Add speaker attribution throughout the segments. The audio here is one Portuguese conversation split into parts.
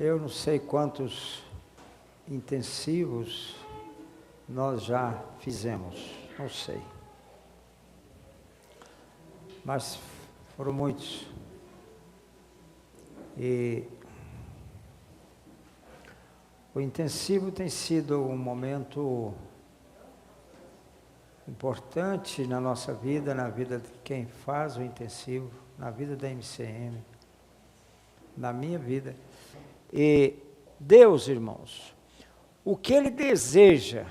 Speaker 1: Eu não sei quantos intensivos nós já fizemos, não sei. Mas foram muitos. E o intensivo tem sido um momento importante na nossa vida, na vida de quem faz o intensivo, na vida da MCM, na minha vida. E Deus, irmãos, o que Ele deseja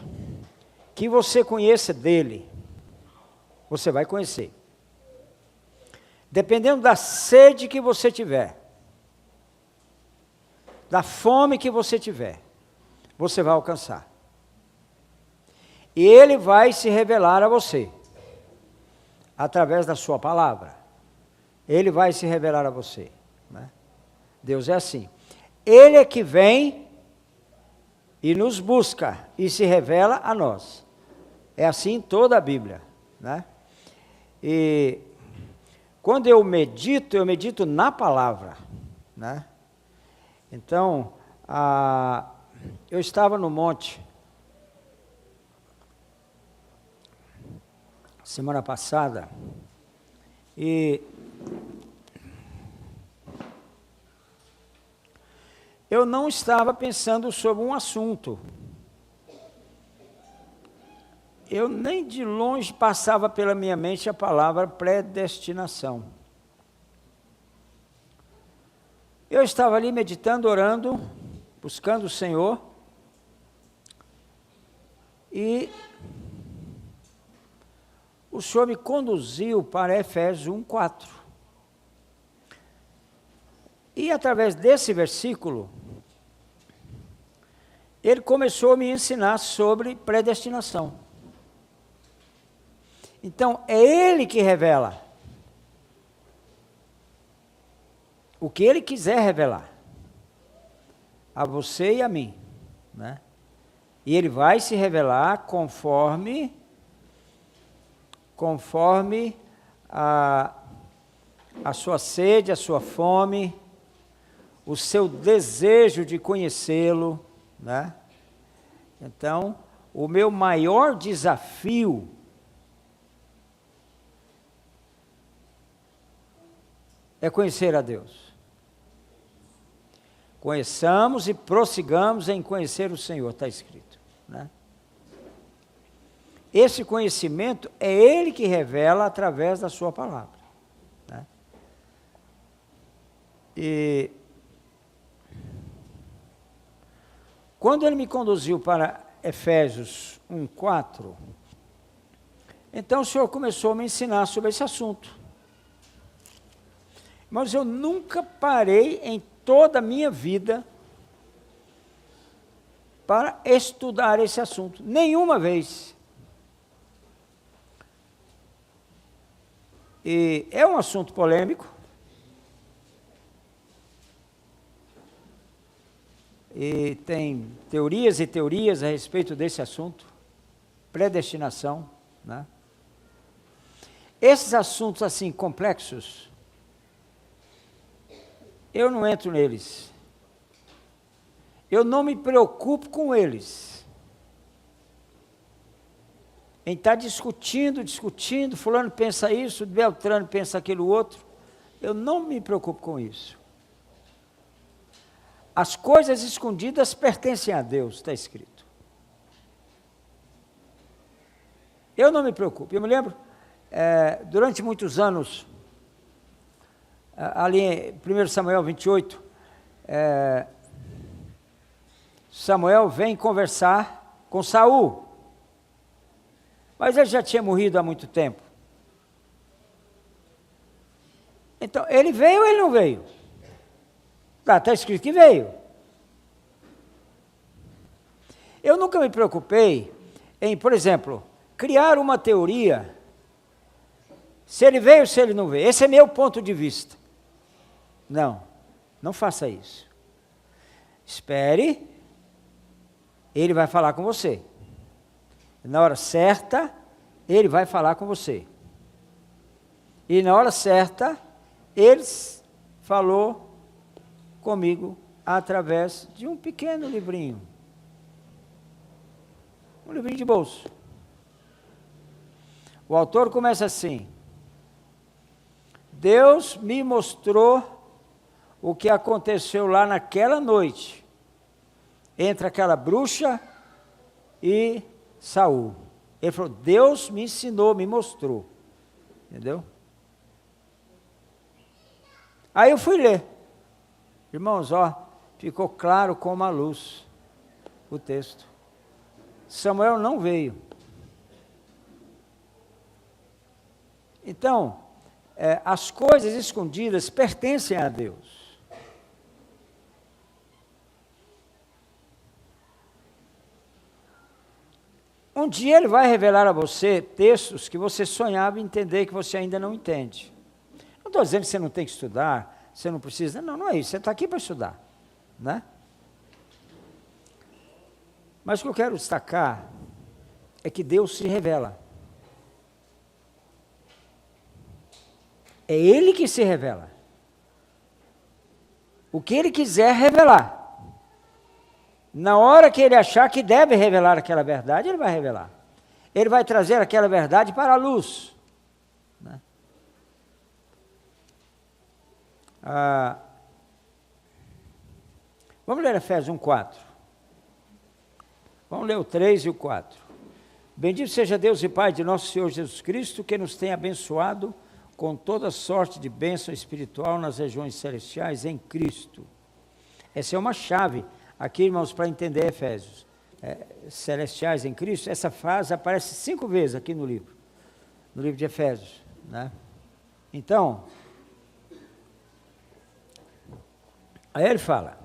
Speaker 1: que você conheça dEle, você vai conhecer. Dependendo da sede que você tiver, da fome que você tiver, você vai alcançar. E Ele vai se revelar a você, através da sua palavra. Ele vai se revelar a você, né? Deus é assim. Ele é que vem e nos busca e se revela a nós. É assim em toda a Bíblia, né? E quando eu medito na palavra, né? Então, eu estava no monte semana passada e eu não estava pensando sobre um assunto. Eu nem de longe passava pela minha mente a palavra predestinação. Eu estava ali meditando, orando, buscando o Senhor, e o Senhor me conduziu para Efésios 1:4. E através desse versículo, Ele começou a me ensinar sobre predestinação. Então, é Ele que revela o que Ele quiser revelar a você e a mim, né? E Ele vai se revelar conforme a sua sede, a sua fome, o seu desejo de conhecê-lo, né? Então, o meu maior desafio é conhecer a Deus. Conheçamos e prossigamos em conhecer o Senhor, está escrito, né? Esse conhecimento é Ele que revela através da sua palavra, né? E quando Ele me conduziu para Efésios 1:4, então o Senhor começou a me ensinar sobre esse assunto. Mas eu nunca parei em toda a minha vida para estudar esse assunto, nenhuma vez. E é um assunto polêmico. E tem teorias e teorias a respeito desse assunto, predestinação, né? Esses assuntos assim complexos, eu não entro neles. Eu não me preocupo com eles. Em estar discutindo, fulano pensa isso, Beltrano pensa aquilo outro. Eu não me preocupo com isso. As coisas escondidas pertencem a Deus, está escrito. Eu não me preocupo. Eu me lembro, durante muitos anos, ali em 1 Samuel 28, Samuel vem conversar com Saul. Mas ele já tinha morrido há muito tempo. Então, ele veio ou ele não veio? Está escrito que veio. Eu nunca me preocupei em, por exemplo, criar uma teoria, se ele veio ou se ele não veio. Esse é meu ponto de vista. Não faça isso. Espere, ele vai falar com você. Na hora certa, ele vai falar com você. E na hora certa, ele falou comigo através de um pequeno livrinho. Um livrinho de bolso. O autor começa assim: Deus me mostrou o que aconteceu lá naquela noite, entre aquela bruxa e Saul. Ele falou, Deus me ensinou, me mostrou. Entendeu? Aí eu fui ler. Irmãos, ficou claro como a luz o texto. Samuel não veio. Então, as coisas escondidas pertencem a Deus. Um dia Ele vai revelar a você textos que você sonhava entender que você ainda não entende. Não estou dizendo que você não tem que estudar, você não precisa. Não, não é isso. Você está aqui para estudar, né? Mas o que eu quero destacar é que Deus se revela. É Ele que se revela. O que Ele quiser revelar. Na hora que Ele achar que deve revelar aquela verdade, Ele vai revelar. Ele vai trazer aquela verdade para a luz. Né? Vamos ler Efésios 1:4. Vamos ler o 3 e o 4. Bendito seja Deus e Pai de nosso Senhor Jesus Cristo, que nos tem abençoado com toda sorte de bênção espiritual nas regiões celestiais em Cristo. Essa é uma chave aqui, irmãos, para entender Efésios. Celestiais em Cristo, essa frase aparece 5 vezes aqui no livro de Efésios. Né? Então, aí ele fala,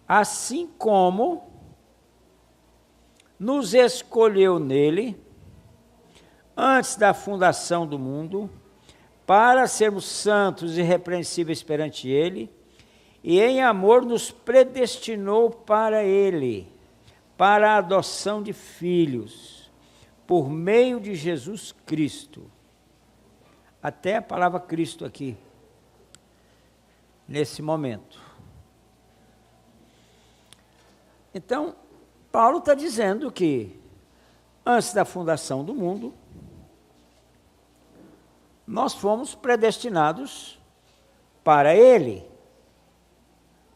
Speaker 1: assim como nos escolheu nele, antes da fundação do mundo, para sermos santos e irrepreensíveis perante ele, e em amor nos predestinou para ele, para a adoção de filhos, por meio de Jesus Cristo. Até a palavra Cristo aqui, nesse momento. Então, Paulo está dizendo que, antes da fundação do mundo, nós fomos predestinados para Ele.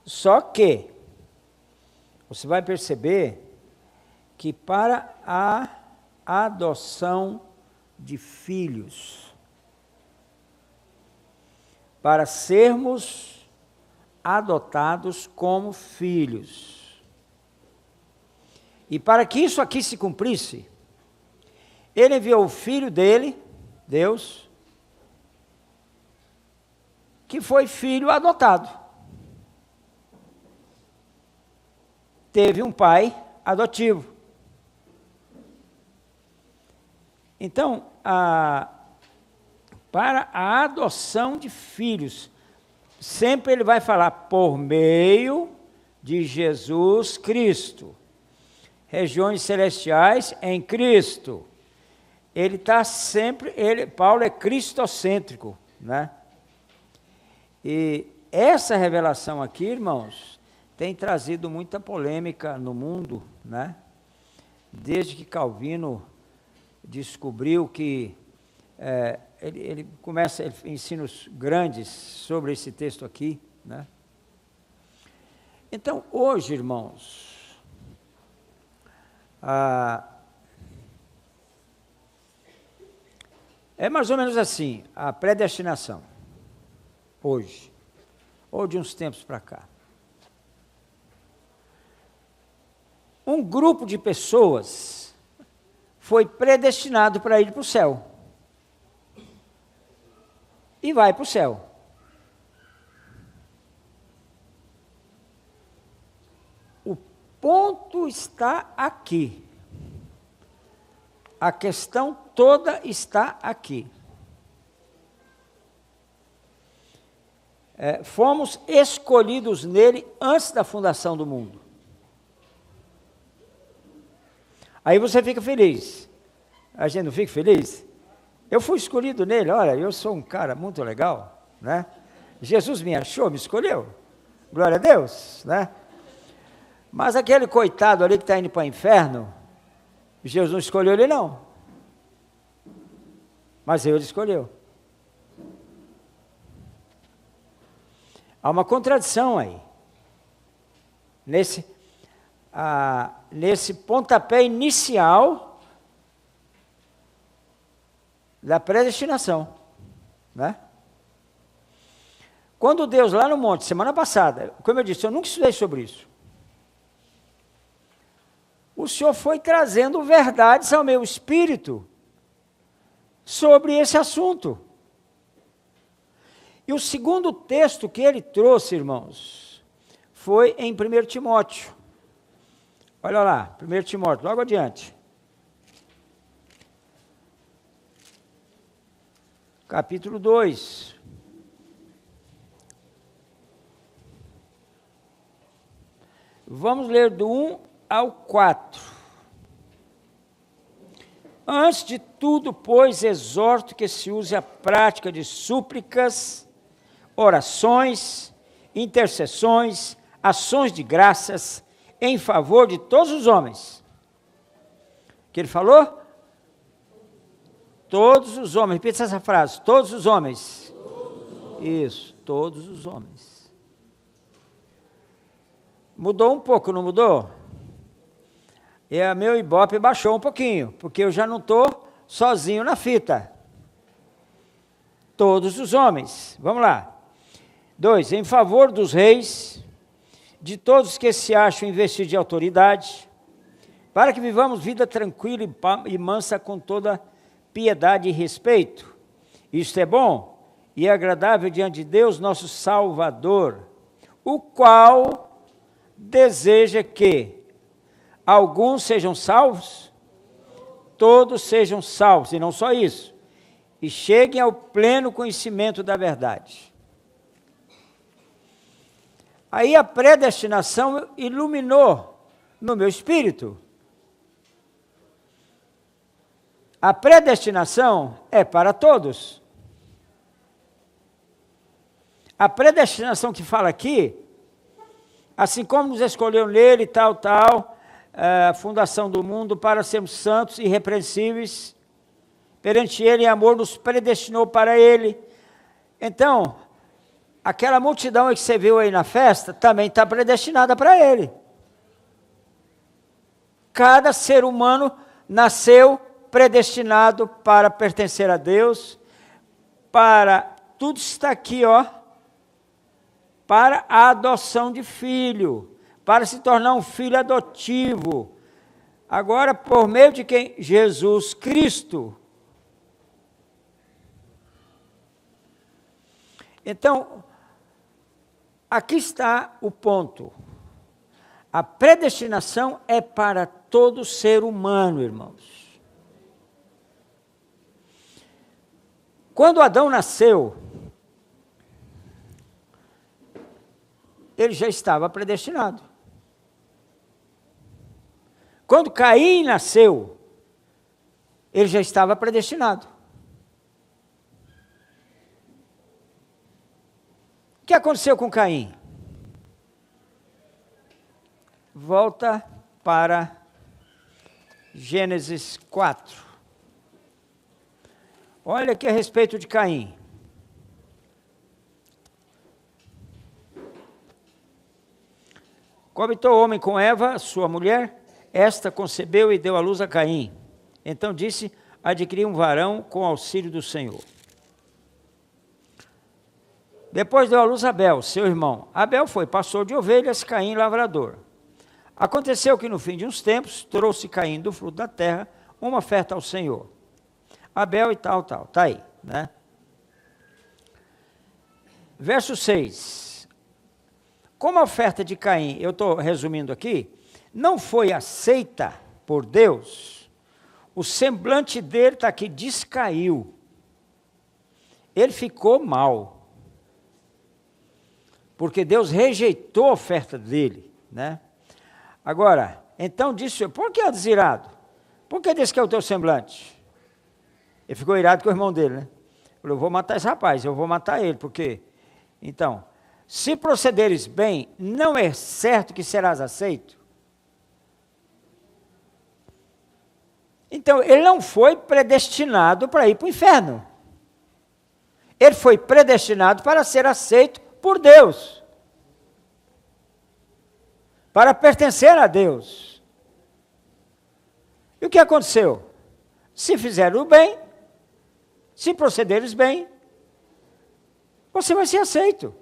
Speaker 1: Só que, você vai perceber que para a adoção de filhos, para sermos adotados como filhos, e para que isso aqui se cumprisse, Ele enviou o Filho dele, Deus, que foi filho adotado. Teve um pai adotivo. Então, para a adoção de filhos, sempre ele vai falar por meio de Jesus Cristo. Regiões celestiais em Cristo. Ele está sempre, Paulo é cristocêntrico, né? E essa revelação aqui, irmãos, tem trazido muita polêmica no mundo, né? Desde que Calvino descobriu que ele começa ensinos grandes sobre esse texto aqui, né? Então, hoje, irmãos, é mais ou menos assim, a predestinação, hoje, ou de uns tempos para cá. Um grupo de pessoas foi predestinado para ir para o céu. E vai para o céu. O ponto está aqui. A questão toda está aqui. Fomos escolhidos nele antes da fundação do mundo. Aí você fica feliz. A gente não fica feliz? Eu fui escolhido nele, olha, eu sou um cara muito legal, né? Jesus me achou, me escolheu. Glória a Deus, né? Mas aquele coitado ali que está indo para o inferno, Jesus não escolheu ele não. Mas ele escolheu. Há uma contradição aí. Nesse pontapé inicial da predestinação, né? Quando Deus lá no monte, semana passada, como eu disse, eu nunca estudei sobre isso. O Senhor foi trazendo verdades ao meu espírito sobre esse assunto. E o segundo texto que ele trouxe, irmãos, foi em 1 Timóteo. Olha lá, 1 Timóteo, logo adiante. Capítulo 2. Vamos ler do 1 ao 4. Antes de tudo, pois, exorto que se use a prática de súplicas, orações, intercessões, ações de graças, em favor de todos os homens. O que ele falou? Todos os homens. Repita essa frase. Todos os homens. Isso, todos os homens. Mudou um pouco, não mudou? E a meu ibope baixou um pouquinho, porque eu já não estou sozinho na fita. Todos os homens. Vamos lá. 2. Em favor dos reis, de todos que se acham investidos de autoridade, para que vivamos vida tranquila e mansa com toda piedade e respeito. Isto é bom e agradável diante de Deus, nosso Salvador, o qual deseja que alguns sejam salvos, todos sejam salvos, e não só isso, e cheguem ao pleno conhecimento da verdade. Aí a predestinação iluminou no meu espírito. A predestinação é para todos. A predestinação que fala aqui, assim como nos escolheu nele, a fundação do mundo, para sermos santos e irrepreensíveis, perante ele em amor nos predestinou para ele. Então, aquela multidão que você viu aí na festa, também está predestinada para ele. Cada ser humano nasceu predestinado para pertencer a Deus, tudo está aqui, para a adoção de filho, para se tornar um filho adotivo. Agora, por meio de quem? Jesus Cristo. Então, aqui está o ponto. A predestinação é para todo ser humano, irmãos. Quando Adão nasceu, ele já estava predestinado. Quando Caim nasceu, ele já estava predestinado. O que aconteceu com Caim? Volta para Gênesis 4. Olha aqui a respeito de Caim. Coabitou o homem com Eva, sua mulher, esta concebeu e deu à luz a Caim. Então disse, adquiri um varão com auxílio do Senhor. Depois deu à luz Abel, seu irmão. Abel foi pastor de ovelhas, Caim lavrador. Aconteceu que no fim de uns tempos, trouxe Caim do fruto da terra uma oferta ao Senhor. Abel e tal, está aí, né? Verso 6. Como a oferta de Caim, eu estou resumindo aqui, não foi aceita por Deus, o semblante dele está aqui, descaiu. Ele ficou mal. Porque Deus rejeitou a oferta dele, né? Agora, então disse, por que é desirado? Por que disse que é o teu semblante? Ele ficou irado com o irmão dele, né? Falou, eu vou matar esse rapaz, eu vou matar ele, porque... Então, se procederes bem, não é certo que serás aceito? Então, ele não foi predestinado para ir para o inferno. Ele foi predestinado para ser aceito por Deus. Para pertencer a Deus. E o que aconteceu? Se fizeres o bem, se procederes bem, você vai ser aceito.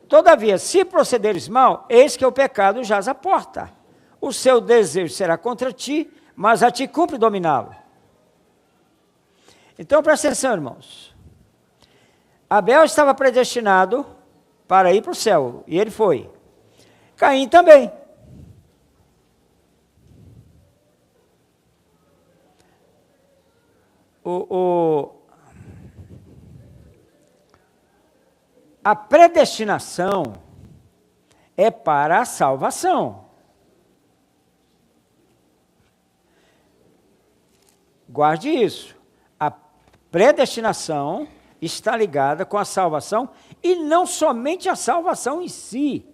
Speaker 1: Todavia, se procederes mal, eis que o pecado jaz à porta. O seu desejo será contra ti, mas a ti cumpre dominá-lo. Então, presta atenção, irmãos. Abel estava predestinado para ir para o céu, e ele foi. Caim também. A predestinação é para a salvação. Guarde isso. A predestinação está ligada com a salvação e não somente a salvação em si.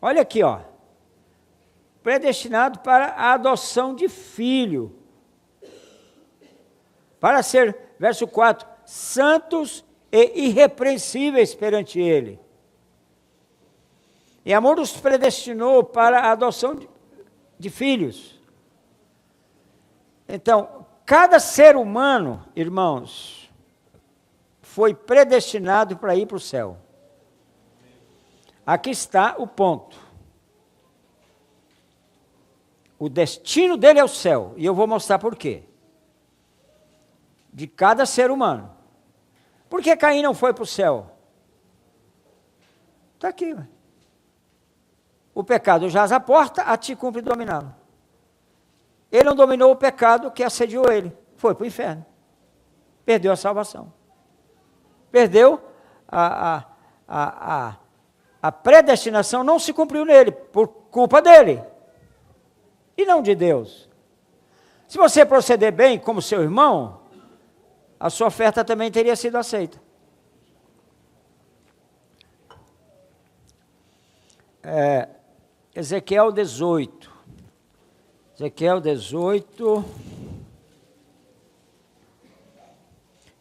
Speaker 1: Olha aqui, ó. Predestinado para a adoção de filho. Para ser, verso 4, santos e irrepreensíveis perante ele. E amor os predestinou para a adoção de filhos. Então, cada ser humano, irmãos, foi predestinado para ir para o céu. Aqui está o ponto. O destino dele é o céu, e eu vou mostrar por quê. De cada ser humano. Por que Caim não foi para o céu? Está aqui. Ué. O pecado jaz à porta, a ti cumpre dominá-lo. Ele não dominou o pecado que assediou ele. Foi para o inferno. Perdeu a salvação. Perdeu a predestinação, não se cumpriu nele, por culpa dele. E não de Deus. Se você proceder bem como seu irmão, a sua oferta também teria sido aceita. Ezequiel 18. Ezequiel 18,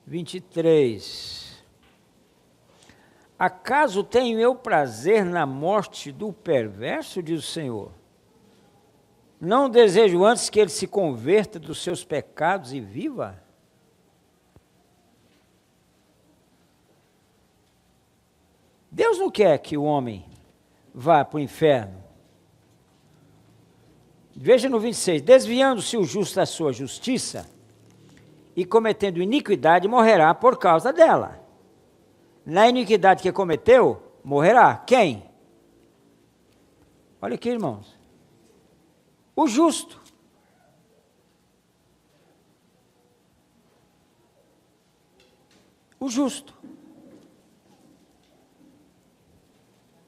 Speaker 1: 23. Acaso tenho eu prazer na morte do perverso, diz o Senhor? Não desejo antes que ele se converta dos seus pecados e viva? Deus não quer que o homem vá para o inferno. Veja no 26, desviando-se o justo da sua justiça e cometendo iniquidade, morrerá por causa dela. Na iniquidade que cometeu, morrerá. Quem? Olha aqui, irmãos. O justo. O justo.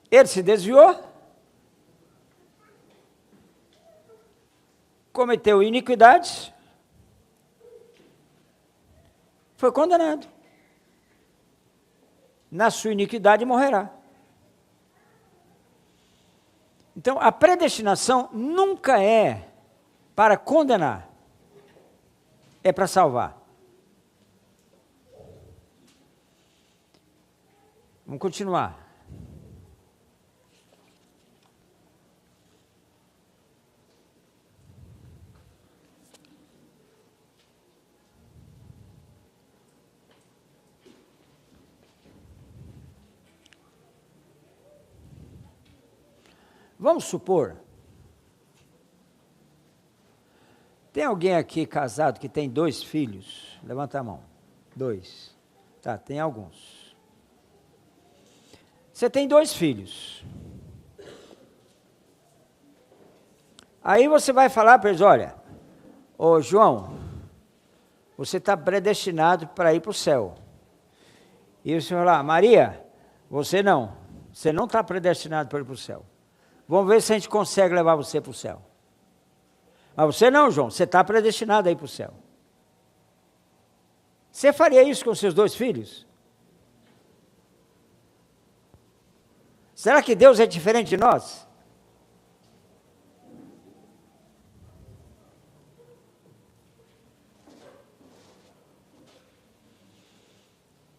Speaker 1: Ele se desviou, cometeu iniquidades, foi condenado. Na sua iniquidade morrerá. Então, a predestinação nunca é para condenar, é para salvar. Vamos continuar. Vamos supor, tem alguém aqui casado que tem 2 filhos? Levanta a mão. 2. Tá, tem alguns. Você tem 2 filhos. Aí você vai falar para eles, olha, ô João, você está predestinado para ir para o céu. E o senhor lá, Maria, você não está predestinado para ir para o céu. Vamos ver se a gente consegue levar você para o céu. Mas você não, João, você está predestinado a ir para o céu. Você faria isso com seus 2 filhos? Será que Deus é diferente de nós?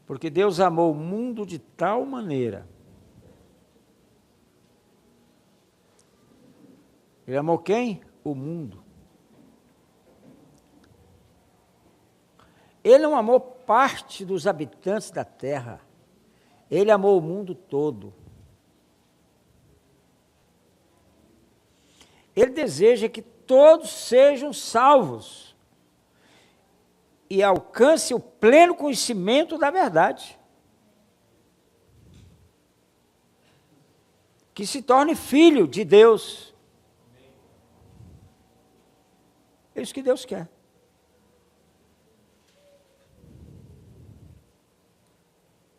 Speaker 1: Porque Deus amou o mundo de tal maneira. Ele amou quem? O mundo. Ele não amou parte dos habitantes da terra. Ele amou o mundo todo. Ele deseja que todos sejam salvos e alcancem o pleno conhecimento da verdade. Que se torne filho de Deus. É isso que Deus quer.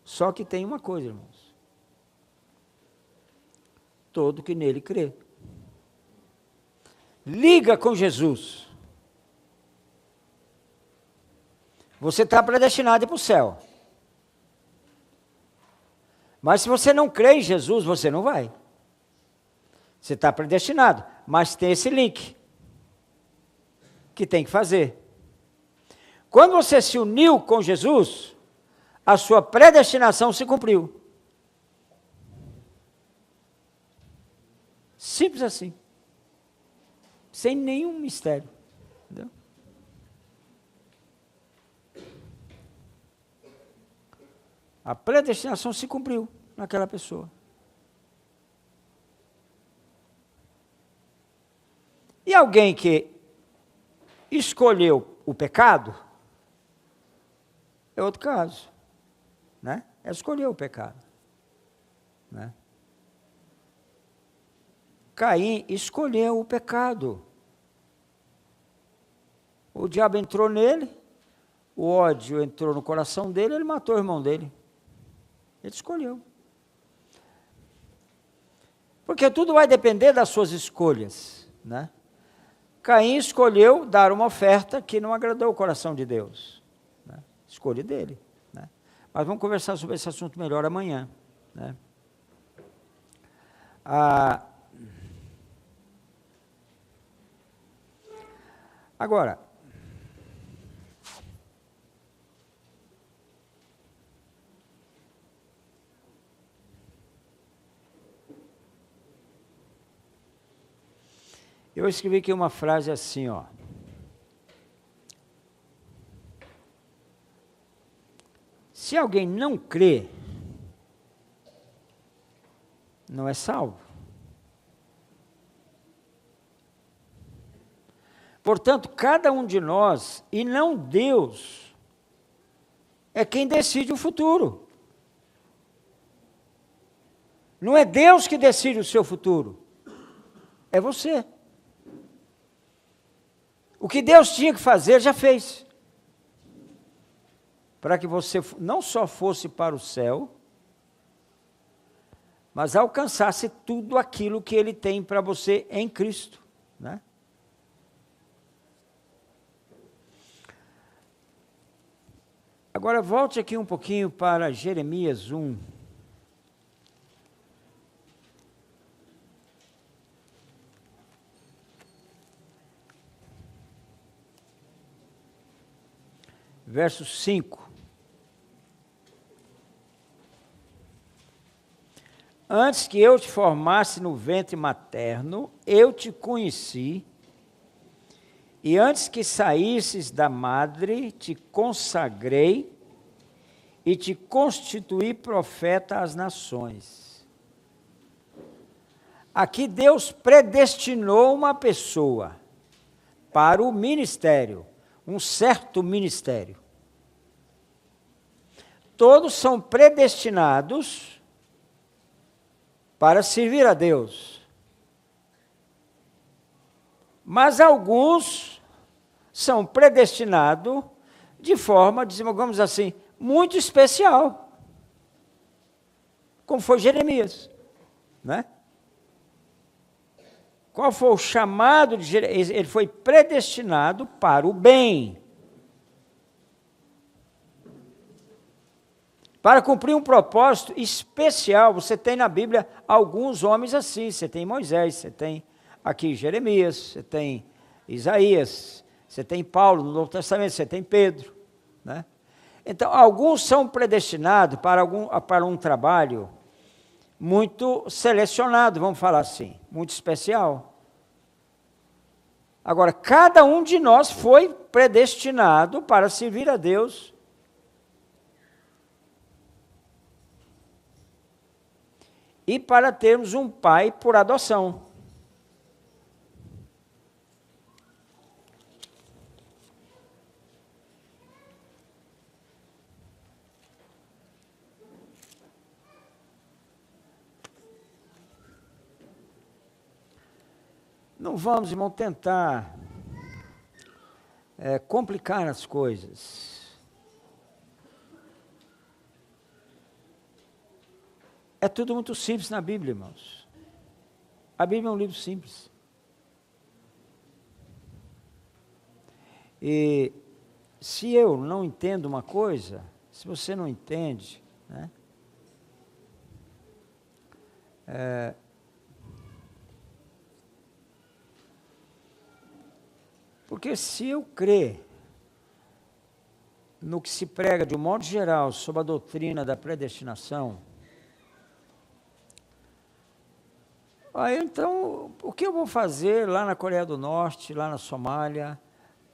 Speaker 1: Só que tem uma coisa, irmãos. Todo que nele crê. Liga com Jesus. Você está predestinado a ir para o céu. Mas se você não crê em Jesus, você não vai. Você está predestinado, mas tem esse link que tem que fazer. Quando você se uniu com Jesus, a sua predestinação se cumpriu. Simples assim. Sem nenhum mistério. Entendeu? A predestinação se cumpriu naquela pessoa. E alguém que escolheu o pecado, é outro caso. Né? É escolher o pecado. Né? Caim escolheu o pecado. O diabo entrou nele, o ódio entrou no coração dele, ele matou o irmão dele. Ele escolheu. Porque tudo vai depender das suas escolhas. Né? Caim escolheu dar uma oferta que não agradou o coração de Deus. Né? Escolha dele. Né? Mas vamos conversar sobre esse assunto melhor amanhã. Né? Agora, eu escrevi aqui uma frase assim, ó. Se alguém não crê, não é salvo. Portanto, cada um de nós, e não Deus, é quem decide o futuro. Não é Deus que decide o seu futuro, é você. O que Deus tinha que fazer, já fez. Para que você não só fosse para o céu, mas alcançasse tudo aquilo que Ele tem para você em Cristo. Né? Agora, volte aqui um pouquinho para Jeremias 1. Verso 5. Antes que eu te formasse no ventre materno, eu te conheci, e antes que saísses da madre, te consagrei e te constituí profeta às nações. Aqui Deus predestinou uma pessoa para o ministério, um certo ministério. Todos são predestinados para servir a Deus. Mas alguns são predestinados de forma, digamos assim, muito especial. Como foi Jeremias. Né? Qual foi o chamado de Jeremias? Ele foi predestinado para o bem. Para cumprir um propósito especial. Você tem na Bíblia alguns homens assim. Você tem Moisés, você tem aqui Jeremias, você tem Isaías, você tem Paulo no Novo Testamento, você tem Pedro, né? Então, alguns são predestinados para um trabalho muito selecionado, vamos falar assim, muito especial. Agora, cada um de nós foi predestinado para servir a Deus. E para termos um pai por adoção. Não vamos, irmão, tentar complicar as coisas. É tudo muito simples na Bíblia, irmãos. A Bíblia é um livro simples. E se eu não entendo uma coisa, se você não entende, né? Porque se eu crer no que se prega de um modo geral sobre a doutrina da predestinação, aí então, o que eu vou fazer lá na Coreia do Norte, lá na Somália,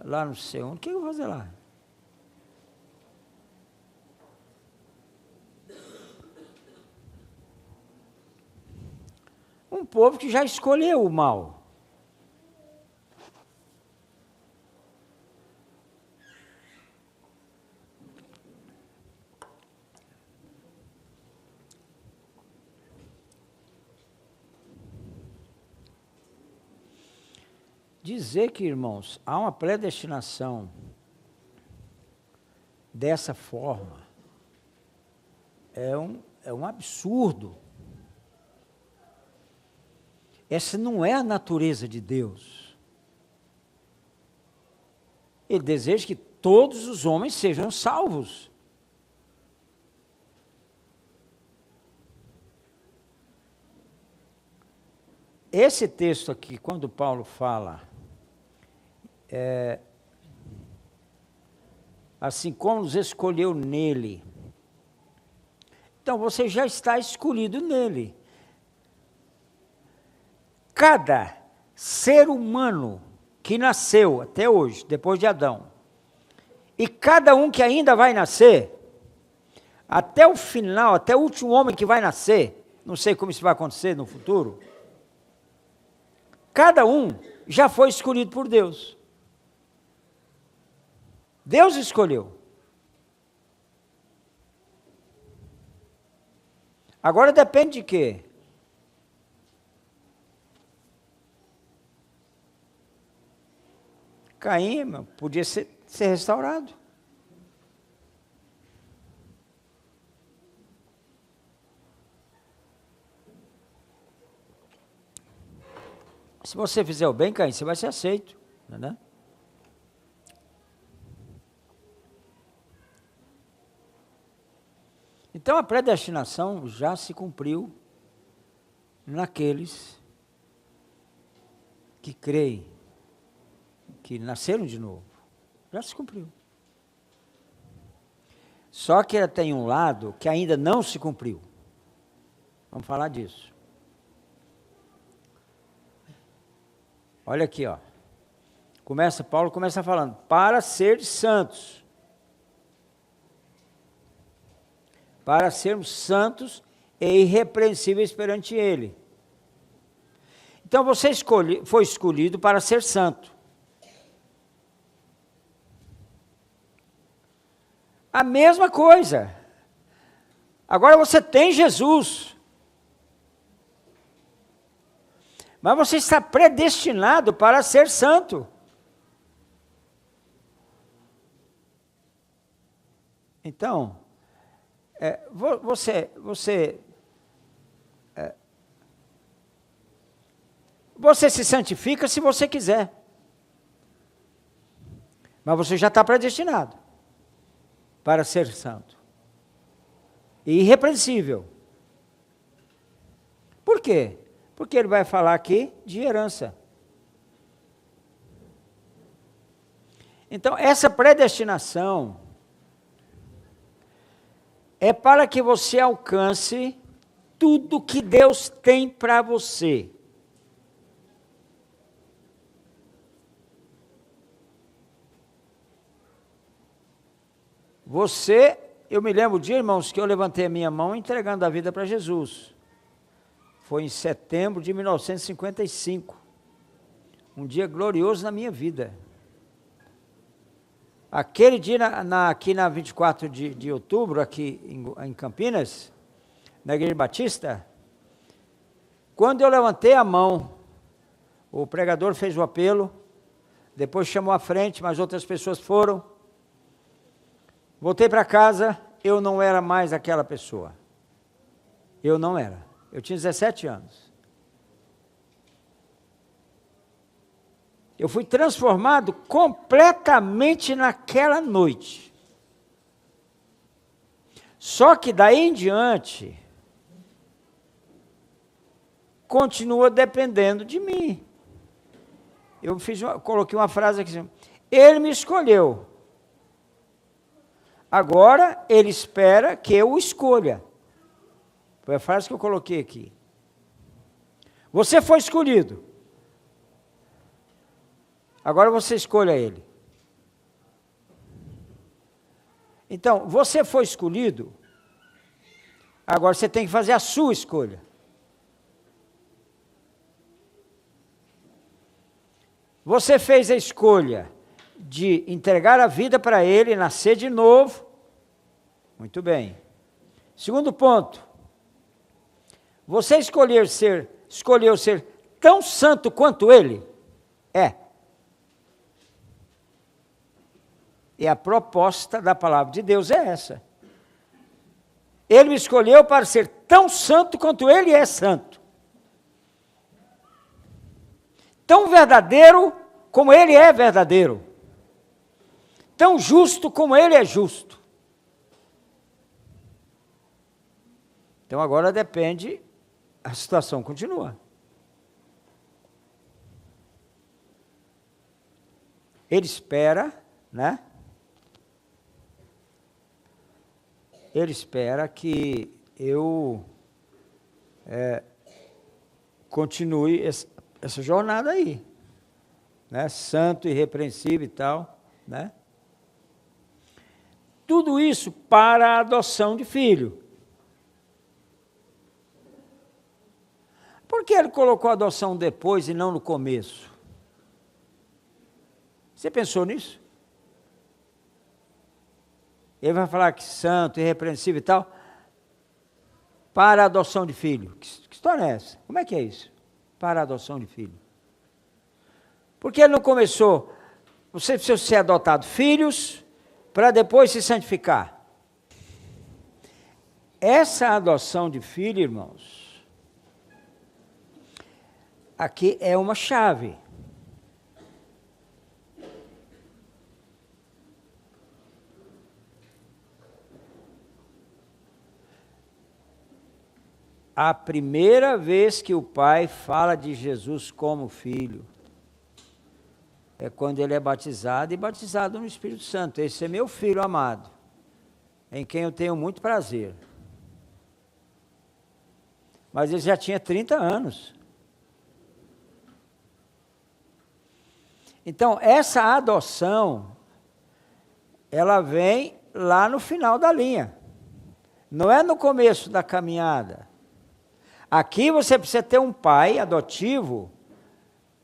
Speaker 1: lá no sei onde? O que eu vou fazer lá? Um povo que já escolheu o mal. Dizer que, irmãos, há uma predestinação dessa forma é um absurdo. Essa não é a natureza de Deus. Ele deseja que todos os homens sejam salvos. Esse texto aqui, quando Paulo fala, assim como nos escolheu nele, então você já está escolhido nele. Cada ser humano que nasceu até hoje, depois de Adão, e cada um que ainda vai nascer, até o final, até o último homem que vai nascer, não sei como isso vai acontecer no futuro, cada um já foi escolhido por Deus. Deus escolheu. Agora depende de quê? Caim, irmão, podia ser restaurado. Se você fizer o bem, Caim, você vai ser aceito, né? Então a predestinação já se cumpriu naqueles que creem, que nasceram de novo. Já se cumpriu. Só que ela tem um lado que ainda não se cumpriu. Vamos falar disso. Olha aqui, ó. Paulo começa falando, para ser santos. Para sermos santos e irrepreensíveis perante Ele. Então você foi escolhido para ser santo. A mesma coisa. Agora você tem Jesus. Mas você está predestinado para ser santo. Então, você se santifica se você quiser. Mas você já está predestinado para ser santo. e irrepreensível. Por quê? Porque ele vai falar aqui de herança. Então, essa predestinação é para que você alcance tudo que Deus tem para você. Eu me lembro de irmãos, que eu levantei a minha mão entregando a vida para Jesus. Foi em setembro de 1955. Um dia glorioso na minha vida. Aquele dia, aqui na 24 de outubro, aqui em Campinas, na Igreja Batista, quando eu levantei a mão, o pregador fez o apelo, depois chamou à frente, mas outras pessoas foram. Voltei para casa, eu não era mais aquela pessoa. Eu não era. Eu tinha 17 anos. Eu fui transformado completamente naquela noite. Só que daí em diante, continua dependendo de mim. Eu coloquei uma frase aqui assim: ele me escolheu. Agora ele espera que eu o escolha. Foi a frase que eu coloquei aqui. Você foi escolhido. Agora você escolha ele. Então, você foi escolhido, agora você tem que fazer a sua escolha. Você fez a escolha de entregar a vida para ele, nascer de novo. Muito bem. Segundo ponto. Você escolheu ser tão santo quanto ele? É. E a proposta da palavra de Deus é essa. Ele me escolheu para ser tão santo quanto ele é santo. Tão verdadeiro como ele é verdadeiro. Tão justo como ele é justo. Então agora depende, a situação continua. Ele espera, né? Ele espera que eu continue essa jornada aí, né? Santo, irrepreensível e tal, né? Tudo isso para a adoção de filho. Por que ele colocou a adoção depois e não no começo? Você pensou nisso? Ele vai falar que santo, irrepreensível e tal, para a adoção de filho. Que história é essa? Como é que é isso? Para a adoção de filho. Porque ele não começou, você precisa ser adotado filhos, para depois se santificar. Essa adoção de filho, irmãos, aqui é uma chave. A primeira vez que o pai fala de Jesus como filho é quando ele é batizado e batizado no Espírito Santo. Esse é meu filho amado, em quem eu tenho muito prazer. Mas ele já tinha 30 anos. Então, essa adoção, ela vem lá no final da linha. Não é no começo da caminhada. Aqui você precisa ter um pai adotivo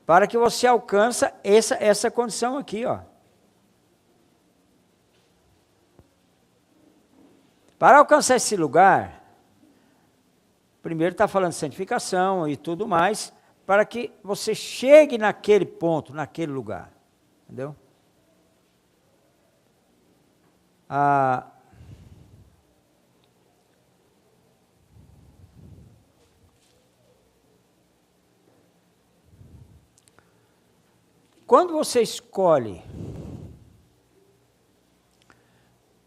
Speaker 1: para que você alcance essa condição aqui, ó. Para alcançar esse lugar, primeiro está falando de santificação e tudo mais, para que você chegue naquele ponto, naquele lugar. Entendeu? Quando você escolhe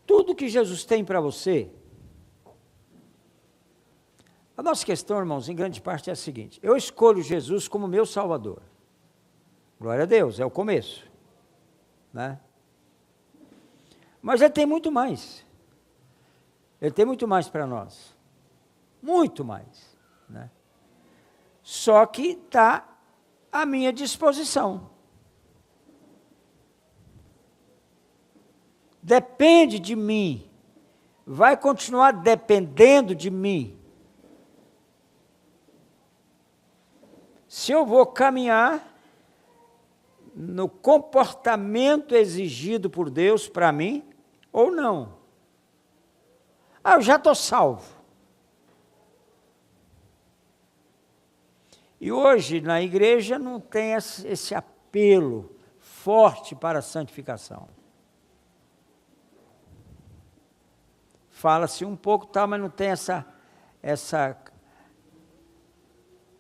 Speaker 1: tudo que Jesus tem para você, nossa questão, irmãos, em grande parte é a seguinte: eu escolho Jesus como meu Salvador. Glória a Deus, é o começo, né? Mas Ele tem muito mais. Ele tem muito mais para nós. Muito mais, né? Só que está à minha disposição. Depende de mim. Vai continuar dependendo de mim. Se eu vou caminhar no comportamento exigido por Deus para mim, ou não. Eu já estou salvo. E hoje, na igreja, não tem esse apelo forte para a santificação. Fala-se um pouco, tá, mas não tem essa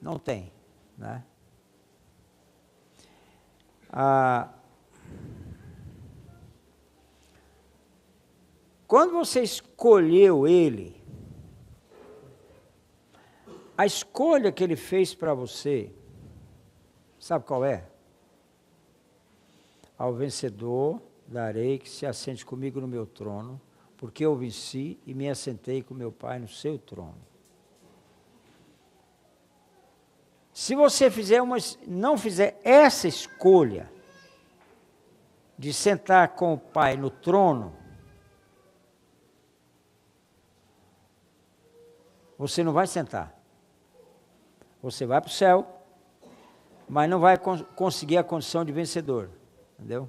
Speaker 1: não tem, né? Quando você escolheu Ele, a escolha que Ele fez para você, sabe qual é? Ao vencedor darei que se assente comigo no meu trono, porque eu venci e me assentei com meu Pai no seu trono. Se você não fizer essa escolha de sentar com o Pai no trono, você não vai sentar. Você vai para o céu, mas não vai conseguir a condição de vencedor. Entendeu?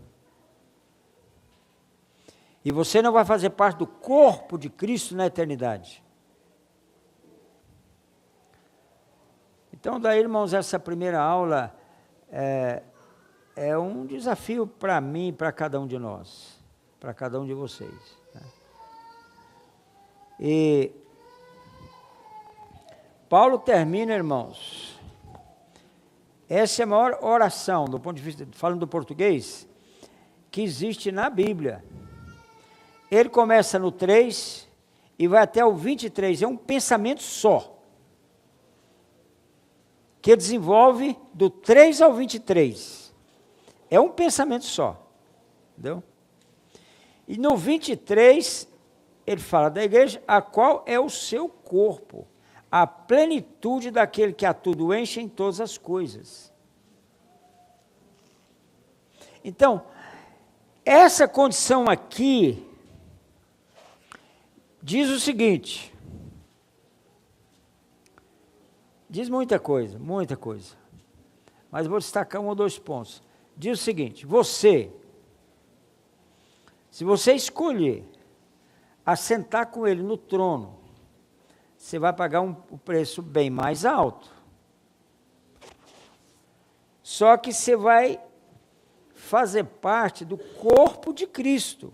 Speaker 1: E você não vai fazer parte do corpo de Cristo na eternidade. Então, daí, irmãos, essa primeira aula é um desafio para mim e para cada um de nós, para cada um de vocês, né? E Paulo termina, irmãos, essa é a maior oração, do ponto de vista, falando do português, que existe na Bíblia. Ele começa no 3 e vai até o 23, é um pensamento só, que ele desenvolve do 3 ao 23. É um pensamento só, entendeu? E no 23, ele fala da igreja, a qual é o seu corpo, a plenitude daquele que a tudo enche em todas as coisas. Então, essa condição aqui diz o seguinte, diz muita coisa, mas vou destacar um ou dois pontos. Diz o seguinte, se você escolher assentar com ele no trono, você vai pagar um preço bem mais alto. Só que você vai fazer parte do corpo de Cristo,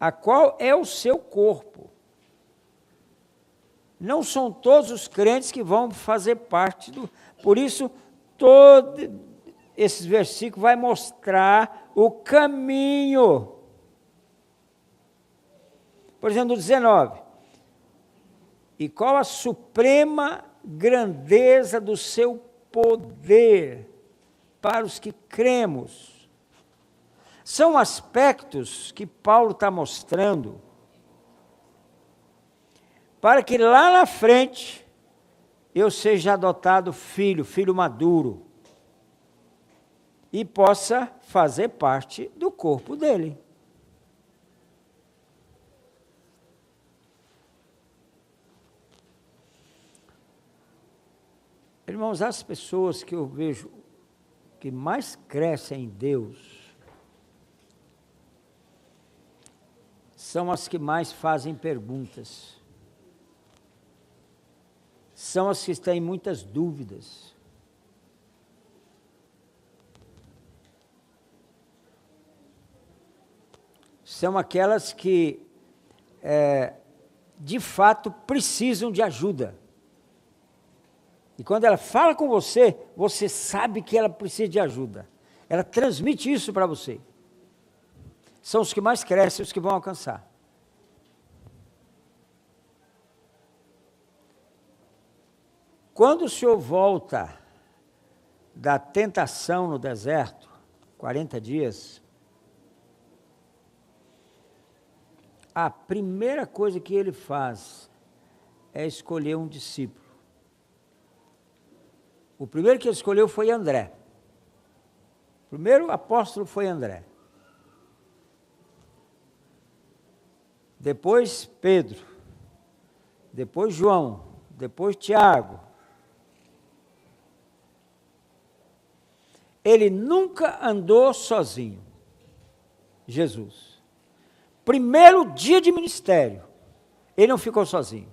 Speaker 1: a qual é o seu corpo. Não são todos os crentes que vão fazer parte do... Por isso, todos esses versículos vai mostrar o caminho. Por exemplo, no 19. E qual a suprema grandeza do seu poder para os que cremos. São aspectos que Paulo está mostrando para que lá na frente eu seja adotado filho maduro e possa fazer parte do corpo dele. Irmãos, as pessoas que eu vejo que mais crescem em Deus são as que mais fazem perguntas. São as que têm muitas dúvidas. São aquelas que, de fato, precisam de ajuda. E quando ela fala com você, você sabe que ela precisa de ajuda. Ela transmite isso para você. São os que mais crescem, os que vão alcançar. quando o Senhor volta da tentação no deserto, 40 dias, a primeira coisa que ele faz é escolher um discípulo. O primeiro que ele escolheu foi André. O primeiro apóstolo foi André. Depois Pedro. Depois João. Depois Tiago. Ele nunca andou sozinho. Jesus. Primeiro dia de ministério, ele não ficou sozinho.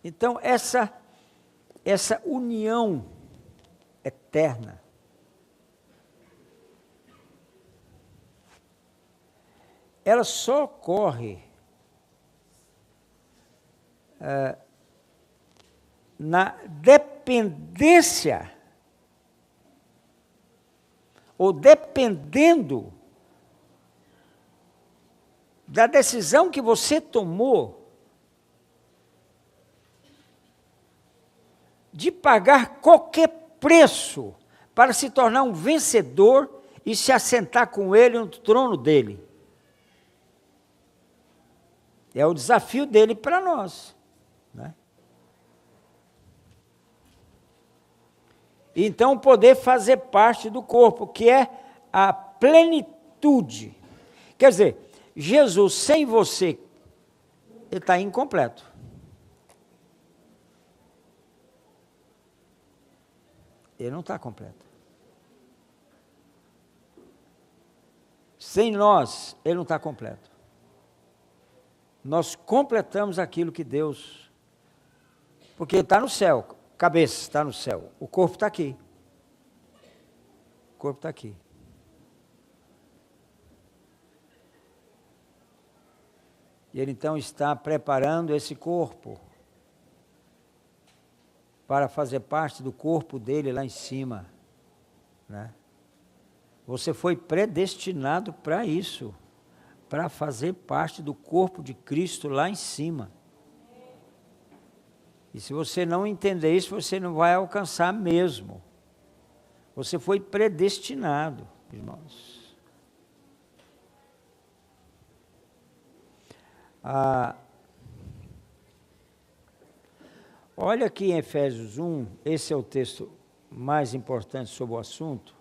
Speaker 1: Então, essa união eterna, ela só ocorre na dependência, ou dependendo da decisão que você tomou de pagar qualquer preço para se tornar um vencedor e se assentar com ele no trono dele. É o desafio dele para nós, né? Então, poder fazer parte do corpo, que é a plenitude. Quer dizer, Jesus sem você, ele está incompleto. Ele não está completo. Sem nós, ele não está completo. Nós completamos aquilo que Deus... Porque ele está no céu, a cabeça está no céu, o corpo está aqui. O corpo está aqui. E ele então está preparando esse corpo para fazer parte do corpo dele lá em cima, né? Você foi predestinado para isso, para fazer parte do corpo de Cristo lá em cima. E se você não entender isso, você não vai alcançar mesmo. Você foi predestinado, irmãos. Olha aqui em Efésios 1, esse é o texto mais importante sobre o assunto.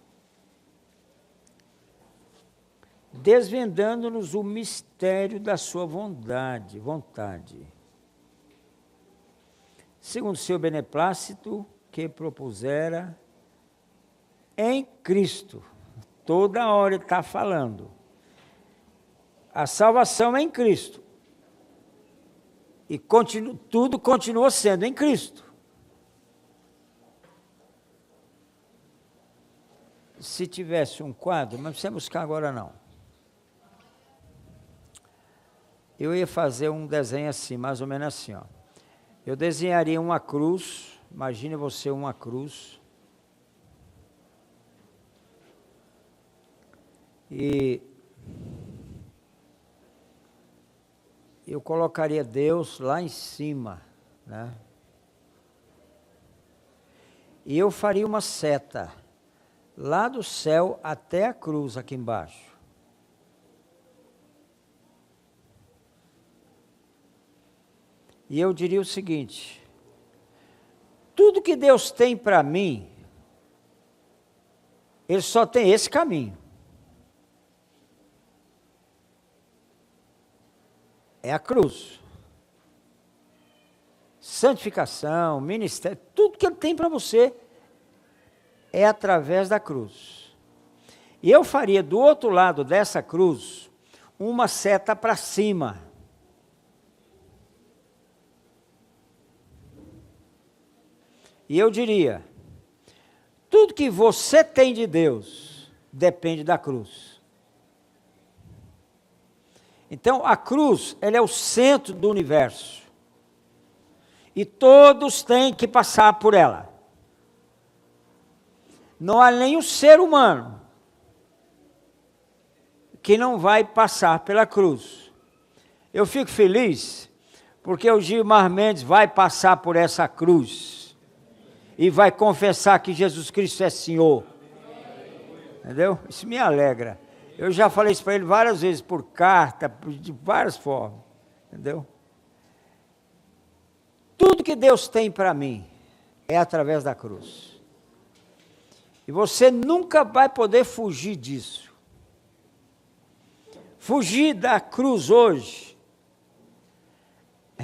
Speaker 1: Desvendando-nos o mistério da sua vontade. Segundo o seu beneplácito, que propusera em Cristo. Toda hora ele está falando. A salvação é em Cristo. E tudo continua sendo em Cristo. Se tivesse um quadro, mas não precisa buscar agora não. Eu ia fazer um desenho assim, mais ou menos assim, ó. Eu desenharia uma cruz, imagine você uma cruz. E eu colocaria Deus lá em cima, né? E eu faria uma seta lá do céu até a cruz aqui embaixo. E eu diria o seguinte: tudo que Deus tem para mim, Ele só tem esse caminho. É a cruz. Santificação, ministério, tudo que Ele tem para você é através da cruz. E eu faria do outro lado dessa cruz uma seta para cima. E eu diria, tudo que você tem de Deus depende da cruz. Então, a cruz, ela é o centro do universo. E todos têm que passar por ela. Não há nenhum ser humano que não vai passar pela cruz. Eu fico feliz porque o Gilmar Mendes vai passar por essa cruz e vai confessar que Jesus Cristo é Senhor. Entendeu? Isso me alegra. Eu já falei isso para ele várias vezes, por carta, de várias formas. Entendeu? Tudo que Deus tem para mim é através da cruz. E você nunca vai poder fugir disso. Fugir da cruz hoje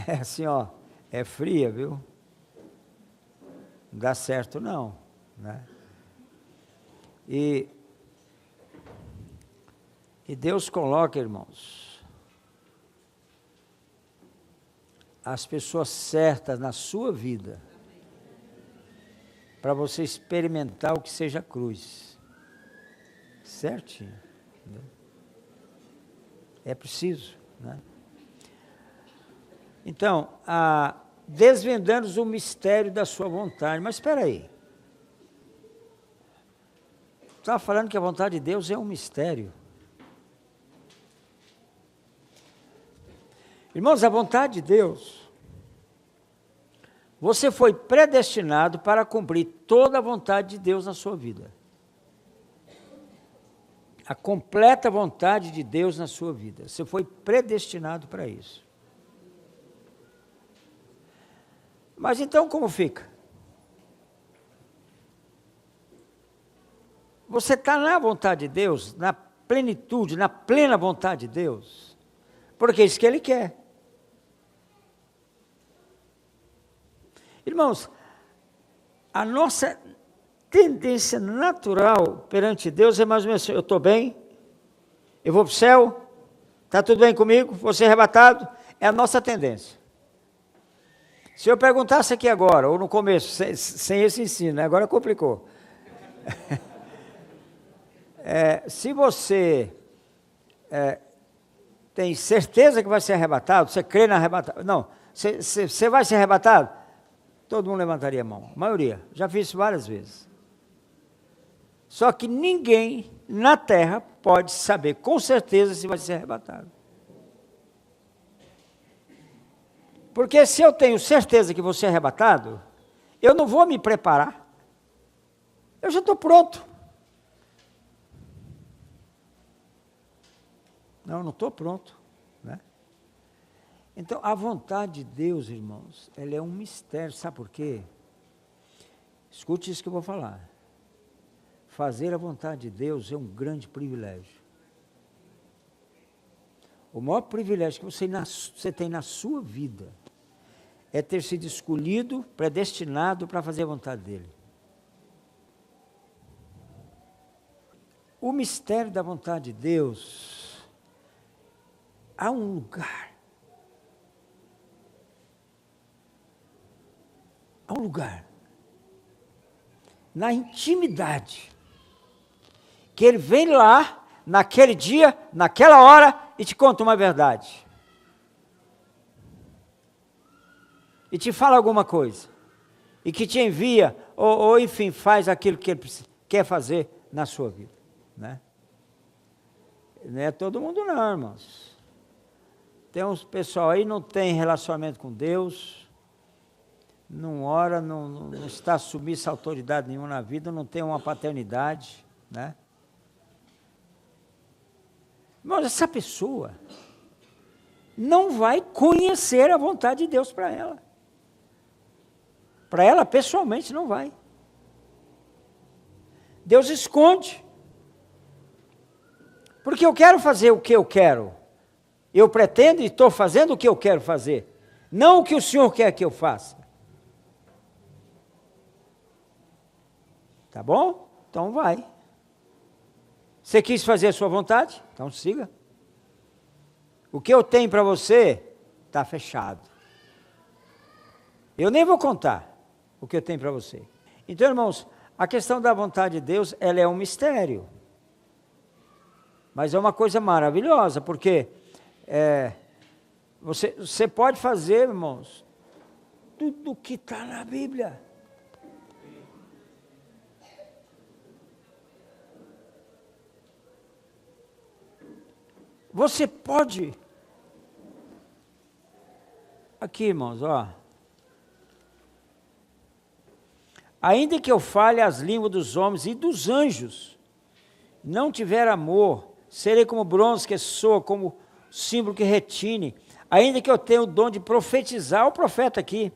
Speaker 1: é assim, ó, é fria, viu? Não dá certo não, né? E Deus coloca, irmãos, as pessoas certas na sua vida para você experimentar o que seja cruz. Certinho. Entendeu? É preciso, né? Então, desvendando o mistério da sua vontade. Mas espera aí. Estava falando que a vontade de Deus é um mistério. Irmãos, a vontade de Deus, você foi predestinado para cumprir toda a vontade de Deus na sua vida. A completa vontade de Deus na sua vida. Você foi predestinado para isso. Mas então como fica? Você está na vontade de Deus, na plenitude, na plena vontade de Deus, porque é isso que Ele quer. Irmãos, a nossa tendência natural perante Deus é mais ou menos assim: eu estou bem, eu vou para o céu, está tudo bem comigo, vou ser arrebatado. É a nossa tendência. Se eu perguntasse aqui agora, ou no começo, sem esse ensino, agora complicou. Se você tem certeza que vai ser arrebatado, você crê na arrebatada, não, você vai ser arrebatado, todo mundo levantaria a mão, a maioria, já fiz isso várias vezes. Só que ninguém na terra pode saber com certeza se vai ser arrebatado. Porque se eu tenho certeza que vou ser arrebatado, eu não vou me preparar. Eu já estou pronto. Não estou pronto, né? Então, a vontade de Deus, irmãos, ela é um mistério. Sabe por quê? Escute isso que eu vou falar. Fazer a vontade de Deus é um grande privilégio. O maior privilégio que você tem na sua vida é ter sido escolhido, predestinado para fazer a vontade dEle. O mistério da vontade de Deus, há um lugar, na intimidade, que Ele vem lá, naquele dia, naquela hora, e te conta uma verdade. E te fala alguma coisa. E que te envia, ou enfim, faz aquilo que Ele quer fazer na sua vida. Né? Não é todo mundo não, irmãos. Tem uns pessoal aí que não tem relacionamento com Deus, não ora, não está submisso a autoridade nenhuma na vida, não tem uma paternidade, né? Mas essa pessoa não vai conhecer a vontade de Deus para ela. Para ela, pessoalmente, não vai. Deus esconde. Porque eu quero fazer o que eu quero. Eu pretendo e estou fazendo o que eu quero fazer. Não o que o Senhor quer que eu faça. Tá bom? Então vai. Você quis fazer a sua vontade? Então siga. O que eu tenho para você está fechado. Eu nem vou contar o que eu tenho para você. Então, irmãos, a questão da vontade de Deus, ela é um mistério. Mas é uma coisa maravilhosa, porque você pode fazer, irmãos, tudo o que está na Bíblia. Você pode Aqui, irmãos, ó. Ainda que eu fale as línguas dos homens e dos anjos, não tiver amor, serei como bronze que soa, como símbolo que retine. Ainda que eu tenha o dom de profetizar, o profeta aqui,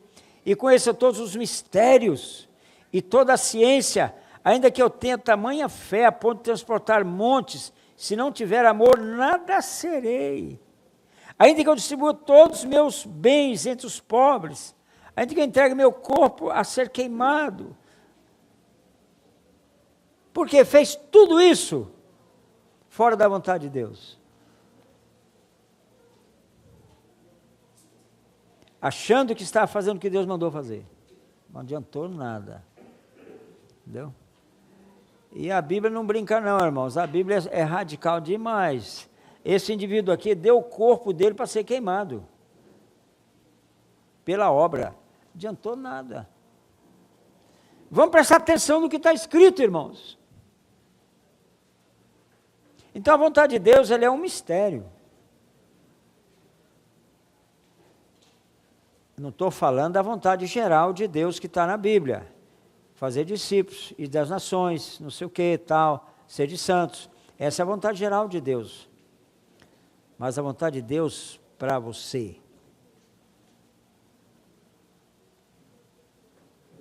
Speaker 1: e conheça todos os mistérios e toda a ciência, ainda que eu tenha tamanha fé a ponto de transportar montes, se não tiver amor, nada serei. Ainda que eu distribua todos os meus bens entre os pobres, ainda que eu entregue meu corpo a ser queimado, porque fez tudo isso fora da vontade de Deus. Achando que estava fazendo o que Deus mandou fazer. Não adiantou nada. Entendeu? E a Bíblia não brinca não, irmãos. A Bíblia é radical demais. Esse indivíduo aqui deu o corpo dele para ser queimado. Pela obra. Não adiantou nada. Vamos prestar atenção no que está escrito, irmãos. Então a vontade de Deus, ela é um mistério. Não estou falando da vontade geral de Deus que está na Bíblia. Fazer discípulos e das nações, não sei o que, tal, ser de santos. Essa é a vontade geral de Deus. Mas a vontade de Deus para você.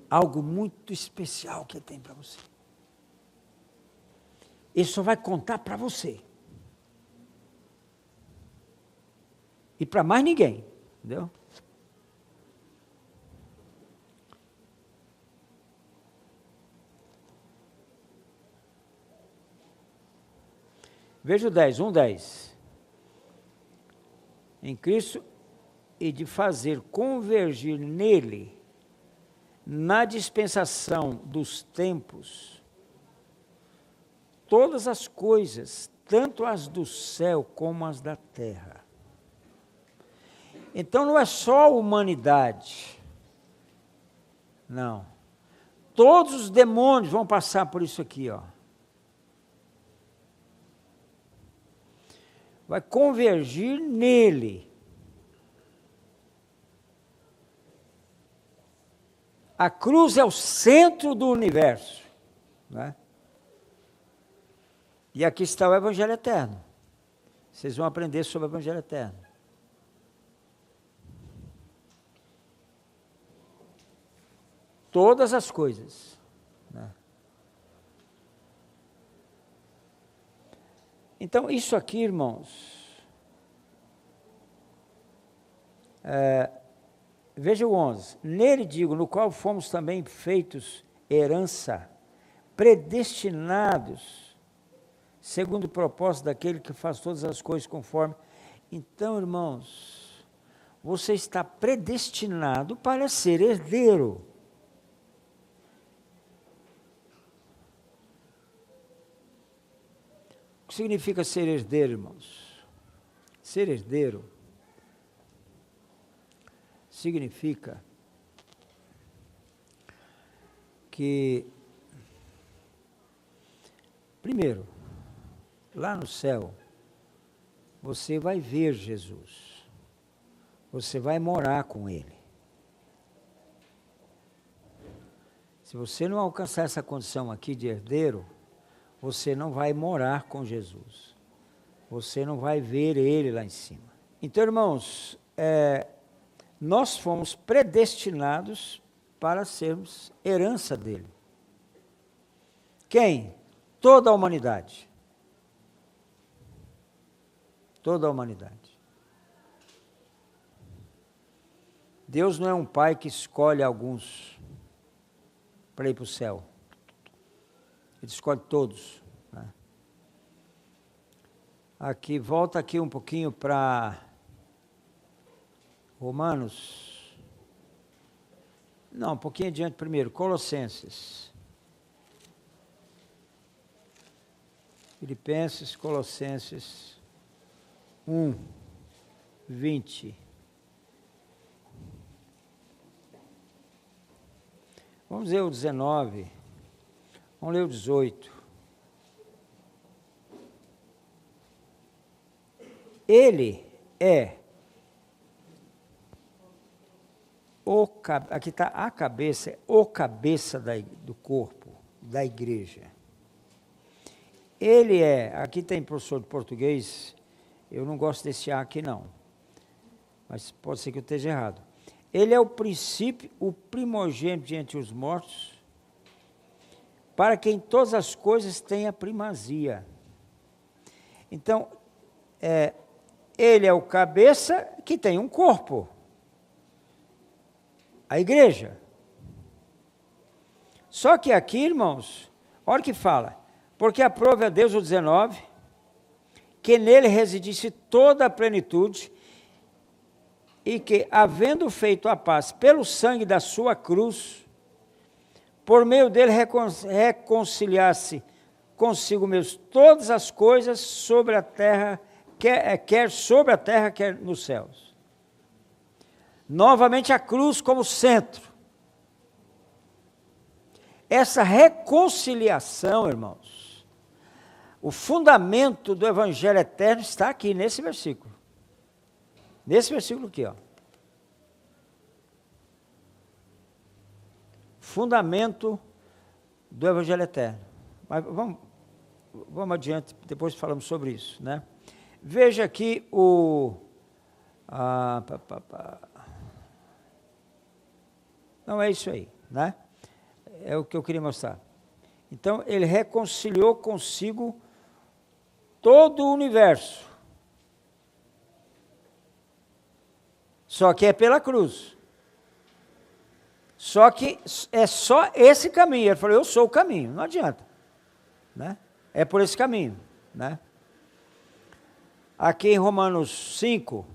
Speaker 1: Algo muito especial que Ele tem para você. Ele só vai contar para você. E para mais ninguém, entendeu? Veja o 10, 1:10. Em Cristo e de fazer convergir nele, na dispensação dos tempos, todas as coisas, tanto as do céu como as da terra. Então não é só a humanidade, não. Todos os demônios vão passar por isso aqui, ó. Vai convergir nele. A cruz é o centro do universo, né? E aqui está o Evangelho Eterno. Vocês vão aprender sobre o Evangelho Eterno. Todas as coisas, né? Então, isso aqui, irmãos, veja o 11. Nele digo, no qual fomos também feitos herança, predestinados, segundo o propósito daquele que faz todas as coisas conforme. Então, irmãos, você está predestinado para ser herdeiro. O que significa ser herdeiro, irmãos? Ser herdeiro significa que, primeiro, lá no céu, você vai ver Jesus. Você vai morar com Ele. Se você não alcançar essa condição aqui de herdeiro, você não vai morar com Jesus. Você não vai ver Ele lá em cima. Então, irmãos, nós fomos predestinados para sermos herança dele. Quem? Toda a humanidade. Toda a humanidade. Deus não é um pai que escolhe alguns para ir para o céu. Ele escolhe todos, né? Aqui, volta aqui um pouquinho para Romanos. Não, um pouquinho adiante primeiro, Colossenses. Filipenses, Colossenses 1:20. Vamos ler o 19. Vamos ler o 18. Ele é aqui está a cabeça, é o cabeça do corpo, da igreja. Ele é, aqui tem professor de português, eu não gosto desse A aqui não, mas pode ser que eu esteja errado. Ele é o princípio, o primogênito entre os mortos, para que em todas as coisas tenha primazia. Então, ele é o cabeça que tem um corpo. A igreja. Só que aqui, irmãos, olha o que fala. Porque aprove a Deus o 19, que nele residisse toda a plenitude, e que, havendo feito a paz pelo sangue da sua cruz, por meio dele reconciliasse consigo mesmo todas as coisas sobre a terra, quer sobre a terra, quer nos céus. Novamente a cruz como centro. Essa reconciliação, irmãos, o fundamento do evangelho eterno está aqui nesse versículo. Nesse versículo aqui, ó. Fundamento do evangelho eterno. Mas vamos adiante, depois falamos sobre isso, né? Veja aqui Não, é isso aí, né? É o que eu queria mostrar. Então, ele reconciliou consigo todo o universo. Só que é pela cruz. Só que é só esse caminho. Ele falou, eu sou o caminho, não adianta. Né? É por esse caminho. Né? Aqui em Romanos 5,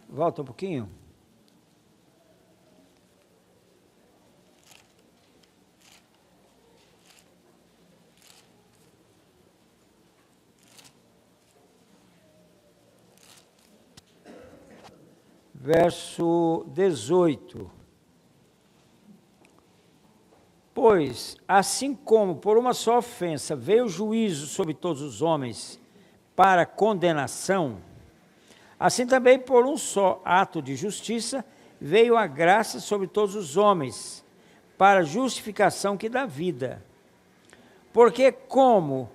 Speaker 1: volta um pouquinho. Verso 18. Pois, assim como por uma só ofensa veio o juízo sobre todos os homens para condenação, assim também por um só ato de justiça veio a graça sobre todos os homens, para justificação que dá vida. Porque como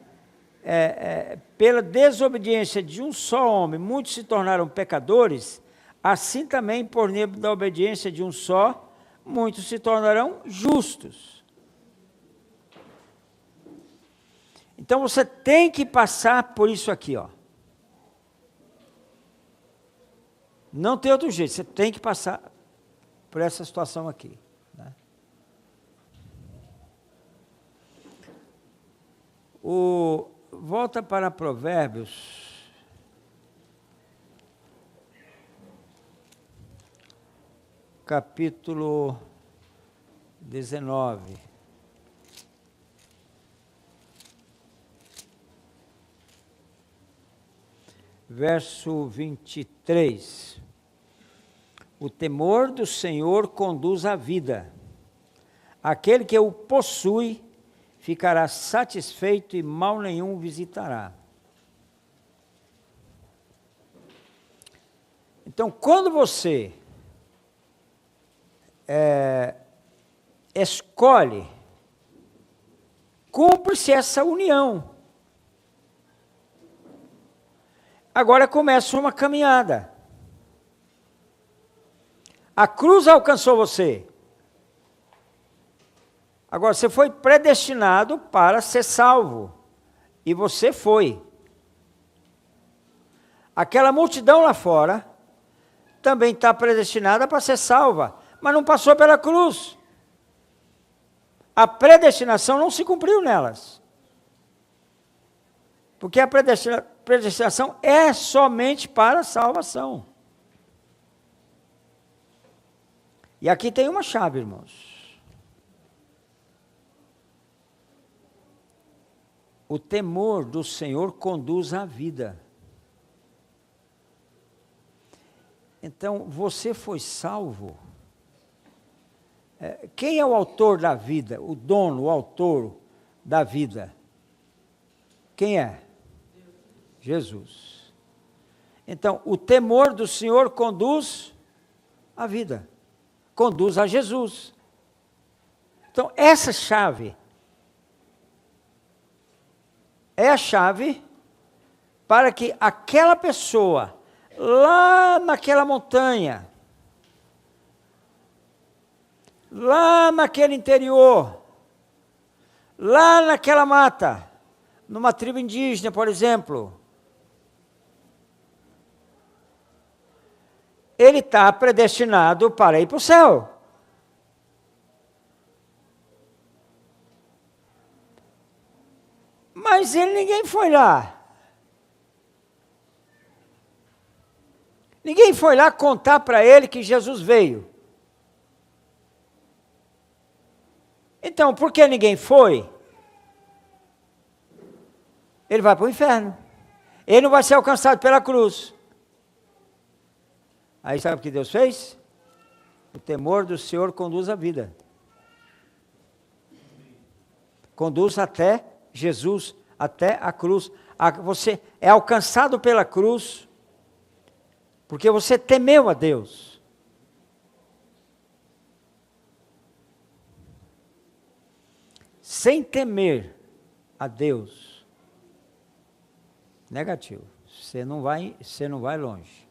Speaker 1: pela desobediência de um só homem muitos se tornaram pecadores, assim também, por meio da obediência de um só, muitos se tornarão justos. Então, você tem que passar por isso aqui, ó. Não tem outro jeito, você tem que passar por essa situação aqui. Né? Volta para Provérbios. Capítulo 19. Verso 23. O temor do Senhor conduz à vida. Aquele que o possui ficará satisfeito e mal nenhum visitará. Então, quando você escolhe, cumpre-se essa união. Agora começa uma caminhada. A cruz alcançou você. Agora você foi predestinado para ser salvo. E você foi. Aquela multidão lá fora também está predestinada para ser salva, mas não passou pela cruz. A predestinação não se cumpriu nelas. Porque a predestinação é somente para a salvação. E aqui tem uma chave, irmãos. O temor do Senhor conduz à vida. Então, você foi salvo. Quem é o autor da vida? O dono, o autor da vida? Quem é? Jesus. Então, o temor do Senhor conduz à vida, conduz a Jesus. Então, essa chave é a chave para que aquela pessoa, lá naquela montanha, lá naquele interior, lá naquela mata, numa tribo indígena, por exemplo, ele está predestinado para ir para o céu. Mas ninguém foi lá. Ninguém foi lá contar para ele que Jesus veio. Então, por que ninguém foi? Ele vai para o inferno. Ele não vai ser alcançado pela cruz. Aí sabe o que Deus fez? O temor do Senhor conduz à vida. Conduz até Jesus, até a cruz. Você é alcançado pela cruz, porque você temeu a Deus. Sem temer a Deus, negativo, você não vai longe.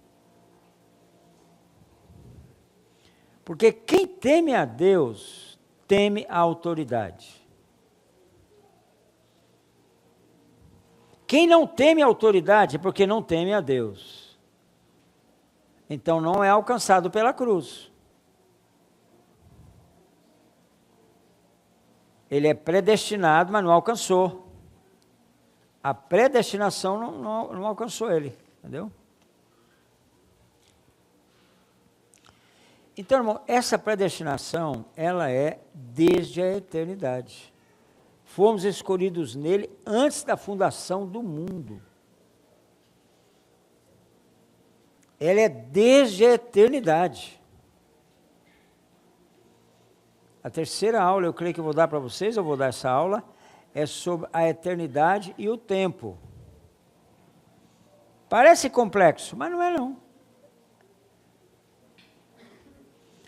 Speaker 1: Porque quem teme a Deus, teme a autoridade. Quem não teme a autoridade é porque não teme a Deus. Então não é alcançado pela cruz. Ele é predestinado, mas não alcançou. A predestinação não alcançou ele, entendeu? Então, irmão, essa predestinação, ela é desde a eternidade. Fomos escolhidos nele antes da fundação do mundo. Ela é desde a eternidade. A terceira aula, eu creio que eu vou dar para vocês, eu vou dar essa aula, é sobre a eternidade e o tempo. Parece complexo, mas não é não.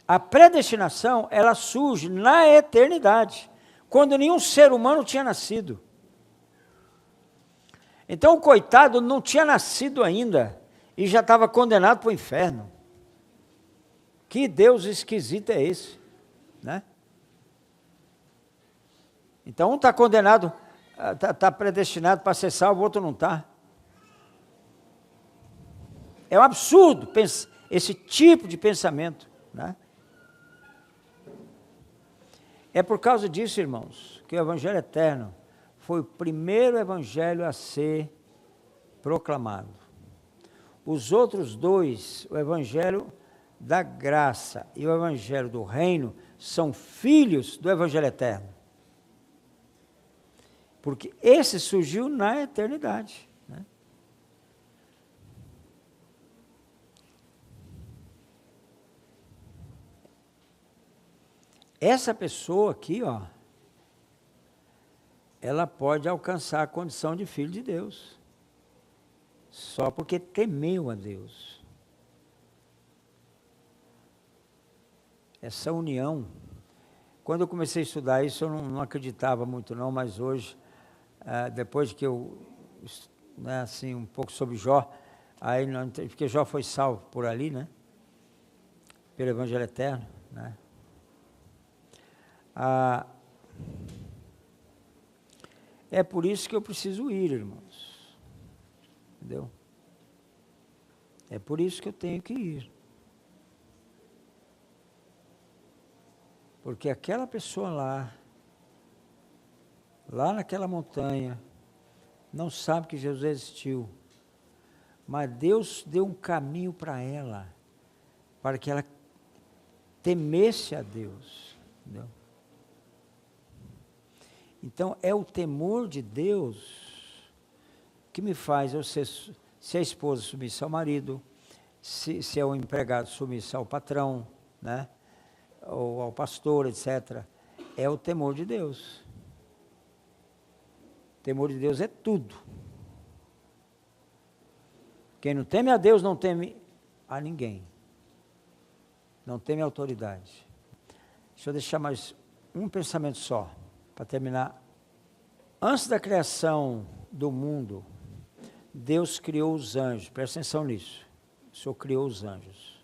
Speaker 1: A predestinação, ela surge na eternidade, quando nenhum ser humano tinha nascido. Então o coitado não tinha nascido ainda e já estava condenado para o inferno. Que Deus esquisito é esse, né? Então um está condenado, está predestinado para ser salvo, o outro não está. É um absurdo esse tipo de pensamento, né? É por causa disso, irmãos, que o Evangelho Eterno foi o primeiro evangelho a ser proclamado. Os outros dois, o Evangelho da Graça e o Evangelho do Reino, são filhos do Evangelho Eterno. Porque esse surgiu na eternidade, né? Essa pessoa aqui, ó, ela pode alcançar a condição de filho de Deus, só porque temeu a Deus. Essa união, quando eu comecei a estudar isso, eu não acreditava muito não, mas hoje, depois que eu, né, assim, um pouco sobre Jó, aí porque Jó foi salvo por ali, né, pelo Evangelho Eterno, né. É por isso que eu preciso ir, irmãos. Entendeu? É por isso que eu tenho que ir. Porque aquela pessoa lá naquela montanha, não sabe que Jesus existiu. Mas Deus deu um caminho para ela, para que ela temesse a Deus. Entendeu? Então, é o temor de Deus que me faz eu ser, se a esposa submissa ao marido, se é o empregado submissa ao patrão, né? Ou ao pastor, etc. É o temor de Deus. O temor de Deus é tudo. Quem não teme a Deus não teme a ninguém. Não teme a autoridade. Deixa eu deixar mais um pensamento só, para terminar. Antes da criação do mundo, Deus criou os anjos. Presta atenção nisso. O Senhor criou os anjos.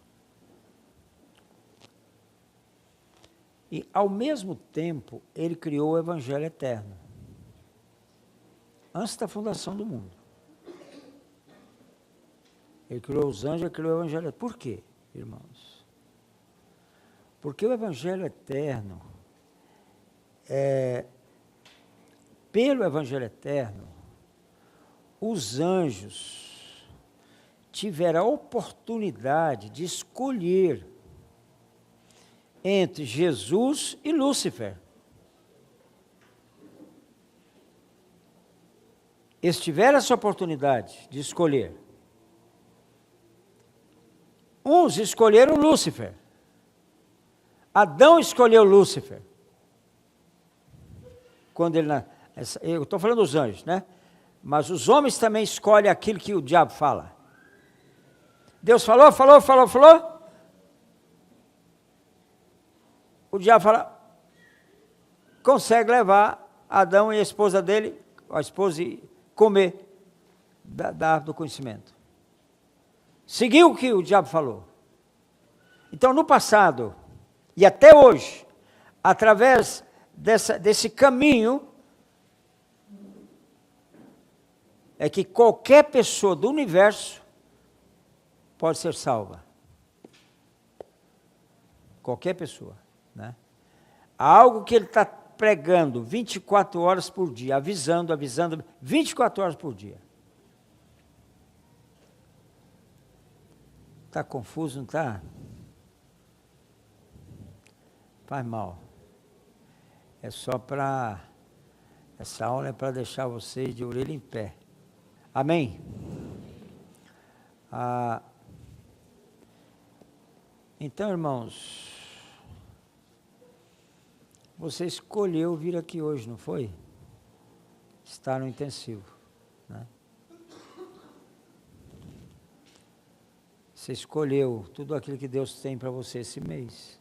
Speaker 1: E, ao mesmo tempo, Ele criou o Evangelho eterno. Antes da fundação do mundo. Ele criou os anjos, Ele criou o Evangelho eterno. Por quê, irmãos? Porque o Evangelho eterno, pelo Evangelho eterno, os anjos tiveram a oportunidade de escolher entre Jesus e Lúcifer. Eles tiveram essa oportunidade de escolher. Uns escolheram Lúcifer. Adão escolheu Lúcifer. Quando ele, eu estou falando dos anjos, né? Mas os homens também escolhem aquilo que o diabo fala. Deus falou. O diabo fala, consegue levar Adão e a esposa dele, a esposa, e comer da árvore do conhecimento. Seguiu o que o diabo falou. Então, no passado, e até hoje, através desse caminho, é que qualquer pessoa do universo pode ser salva. Qualquer pessoa, né? Algo que ele está pregando 24 horas por dia, avisando, 24 horas por dia. Está confuso, não está? Faz mal. É só para... Essa aula é para deixar vocês de orelha em pé. Amém? Então, irmãos, você escolheu vir aqui hoje, não foi? Estar no intensivo, né? Você escolheu tudo aquilo que Deus tem para você esse mês.